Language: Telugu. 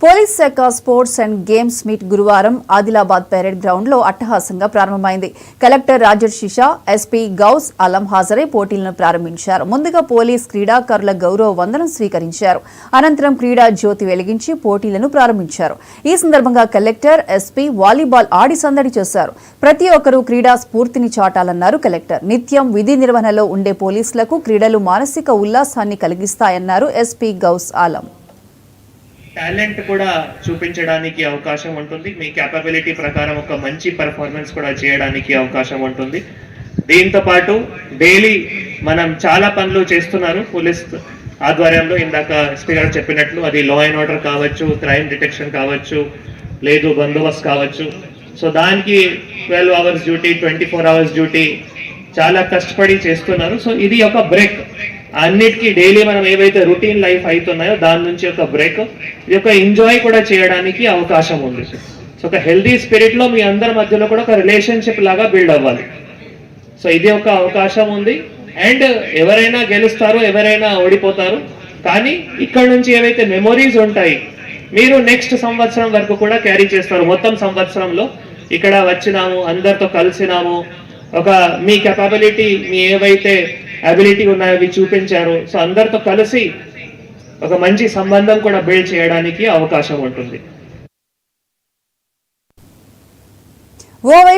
పోలీస్ శాఖ స్పోర్ట్స్ అండ్ గేమ్స్ మీట్ గురువారం ఆదిలాబాద్ పెరేడ్ గ్రౌండ్ లో అట్టహాసంగా ప్రారంభమైంది. కలెక్టర్ రాజర్షిషా, ఎస్పీ గౌస్ ఆలం హాజరై పోటీలను ప్రారంభించారు. ముందుగా పోలీస్ క్రీడాకారుల గౌరవ వందనం స్వీకరించారు. అనంతరం క్రీడా జ్యోతి వెలిగించి పోటీలను ప్రారంభించారు. ఈ సందర్భంగా కలెక్టర్, ఎస్పీ వాలీబాల్ ఆడి సందడి చేశారు. ప్రతి ఒక్కరూ క్రీడా స్ఫూర్తిని చాటాలన్నారు కలెక్టర్. నిత్యం విధి నిర్వహణలో ఉండే పోలీసులకు క్రీడలు మానసిక ఉల్లాసాన్ని కలిగిస్తాయన్నారు ఎస్పీ గౌస్ ఆలం. టాలెంట్ కూడా చూపించడానికి అవకాశం ఉంటుంది. మీ క్యాపబిలిటీ ప్రకారం ఒక మంచి పెర్ఫార్మెన్స్ కూడా చేయడానికి అవకాశం ఉంటుంది. దీంతో పాటు డైలీ మనం చాలా పనులు చేస్తున్నారు పోలీస్ ఆధ్వర్యంలో. ఇందాక ఎస్పీ గారు చెప్పినట్లు అది లా అండ్ ఆర్డర్ కావచ్చు, క్రైమ్ డిటెక్షన్ కావచ్చు, లేదు బందోబస్తు కావచ్చు. సో దానికి 12 hours డ్యూటీ, 24 hours డ్యూటీ చాలా కష్టపడి చేస్తున్నారు. సో ఇది ఒక బ్రేక్. అన్నిటికీ డైలీ మనం ఏవైతే రొటీన్ లైఫ్ అవుతున్నాయో దాని నుంచి ఒక బ్రేక్, ఇది ఒక ఎంజాయ్ కూడా చేయడానికి అవకాశం ఉంది. సో ఒక హెల్దీ స్పిరిట్ లో మీ అందరి మధ్యలో కూడా ఒక రిలేషన్షిప్ లాగా బిల్డ్ అవ్వాలి. సో ఇది ఒక అవకాశం ఉంది. అండ్ ఎవరైనా గెలుస్తారు, ఎవరైనా ఓడిపోతారు, కానీ ఇక్కడ నుంచి ఏవైతే మెమొరీస్ ఉంటాయి మీరు నెక్స్ట్ సంవత్సరం వరకు కూడా క్యారీ చేస్తారు. మొత్తం సంవత్సరంలో ఇక్కడ వచ్చినాము, అందరితో కలిసినాము, ఒక మీ కెపాబిలిటీ, మీ ఏవైతే అబిలిటీ ఉన్నాయో అవి చూపించారు. సో అందరితో కలిసి ఒక మంచి సంబంధం కూడా బిల్డ్ చేయడానికి అవకాశం ఉంటుంది. ఓవైపు